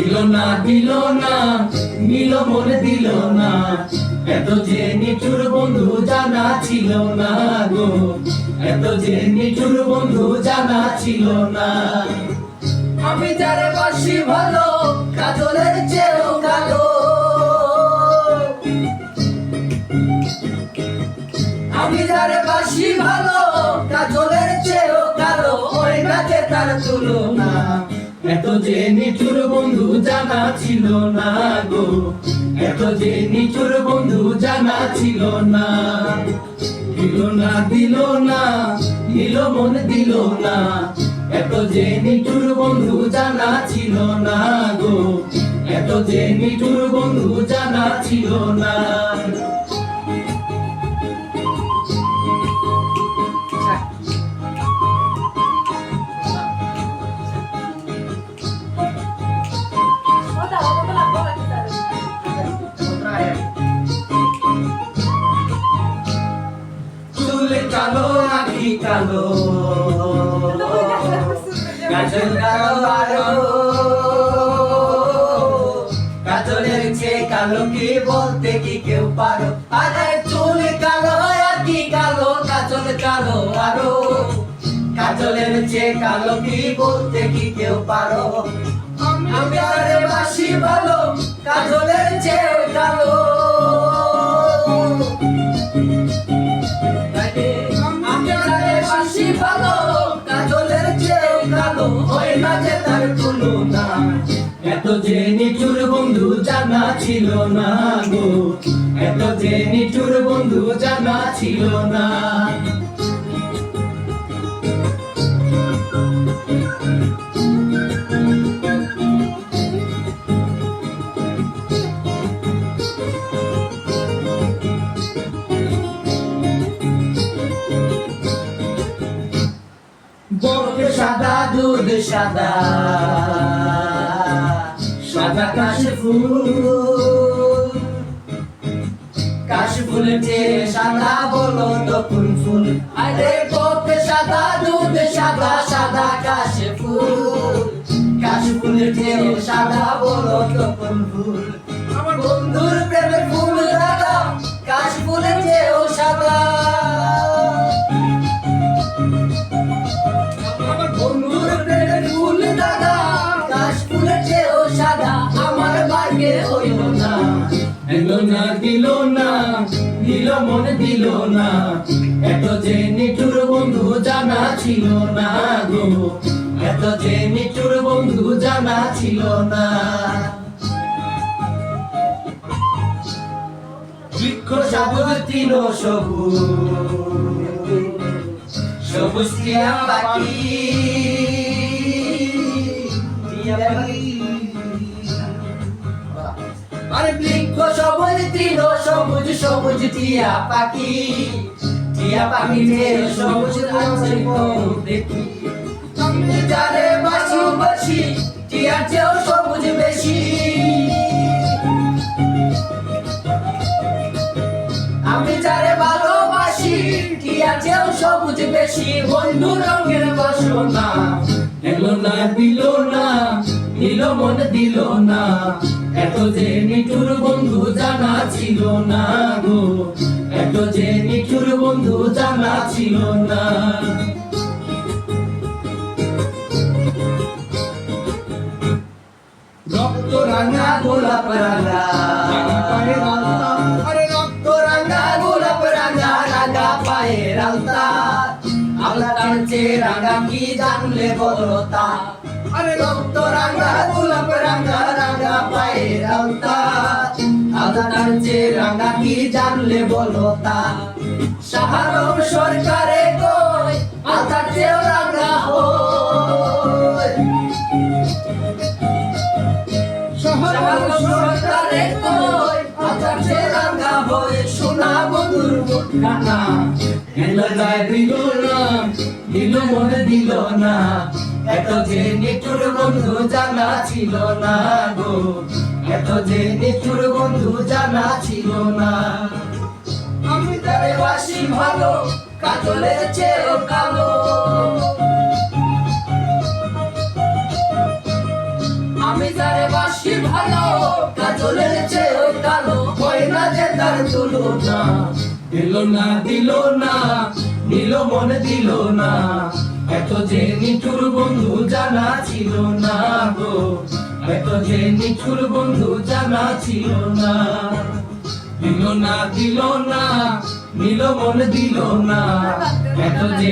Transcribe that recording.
দিল না দিল না নিল মনে দিল না, এত যে নিঠুর বন্ধু জানা ছিল না গো, এত যে নিঠুর বন্ধু জানা ছিল না। আমি যারে বাসি ভালো কাজলের চেয়েও কালো, আমি যারে বাসি ভালো কাজলের চেয়েও কালো, ওই নাচে তার তুলনা, এত যে নিঠুর বন্ধু জানা ছিল না গো, এত যে নিঠুর বন্ধু জানা ছিল না। দিল না দিল না নিল মন দিল না, এত যে নিঠুর বন্ধু জানা ছিল না গো, এত যে নিঠুর বন্ধু জানা ছিল না। চুলে কালো আঁখি কালো, কাজল কালো আরো, কাজলের চেয়ে কালো কি বলতে কি কেউ পারো? আরে চুল কালো আঁখি কালো, কাজল কালো আরো, কাজলের চেয়ে কালো কি বলতে কি কেউ পারো? আমি আরে বাসি ভালো কাজলের চেয়ে কালো, আমি আরে বাসি ভালো কাজলের চেয়ে কালো, ওই নাচে তার তুলনা, এত যে নিঠুর বন্ধু জানা ছিল না গো, এত যে নিঠুর বন্ধু জানা ছিল না। বরফ সাদা দুধ সাদা, সাদা কাশফুল, কাশফুলের চেয়ে সাদা বলো তো কোন ফুল? আরে বরফ সাদা দুধ সাদা, সাদা কাশফুল, কাশফুলের চেয়ে সাদা বলো তো কোন ফুল? আমার বন্ধুর প্রেমের ফুল দাদা কাশফুলের চেয়েও সাদা, বন্ধুর প্রেমের ফুল দাদা কাশফুলের চেয়েও সাদা, আমার ভাগ্যে হইল না। এলো না দিল না দিল মনে দিল না, এত যে নিঠুর বন্ধু জানা ছিল না গো, এত যে নিঠুর বন্ধু জানা ছিল না। বৃক্ষ সবুজ তৃণ সবুজ, সবুজ টিয়া পাখি, আরে বৃক্ষ সবুজ তৃণ সবুজ, সবুজ টিয়া পাখি, টিয়া পাখি যে সবুজ দেখি, আমি যারে বাসি বাসি টিয়ার চেয়েও সবুজ বেশি, আমি যারে ভালোবাসি টিয়ার চেয়েও সবুজ বেশি, বন্ধু রঙের বাসনা, এলো না দিল না নিল মন দিল না, এত যে নিঠুর বন্ধু জানা ছিল না গো, এত যে নিঠুর বন্ধু জানা ছিল না। রক্ত রাঙা গোলাপ রাঙা, আরে রক্ত রাঙা গোলাপ রাঙা, রাঙা পায়ের আলতা, আলতার চেয়ে রাঙা কি জানলে বলো তা? আরে রক্ত রাঙা গোলাপ রাঙা, রাঙা পায়ের আলতা, আলতার চেয়ে রাঙা কি জানলে বলো তা? শাহরুখ সরকারে কই আলতার চেয়েও রাঙা হয়, শাহরুখ সরকারে কই আলতার চেয়ে রাঙা হয়, সোনা বন্ধুর মুখখানা, এলো না দিল না দিল মনে দিল না, এত যে নিঠুর বন্ধু জানা ছিল না গো, এত যে নিঠুর বন্ধু জানা ছিল না। আমি তারে বাসি ভালো কাজলের চেয়েও কালো, আমি তারে বাসি কাজলের চেয়েও কালো হয় না যে তার তুলনা। দিল না দিল না নিল মন দিল না, এত যে নিঠুর বন্ধু জানা ছিল না গো, এত যে নিঠুর বন্ধু জানা ছিল না। দিল না দিল না নিল মন দিল না, এত যে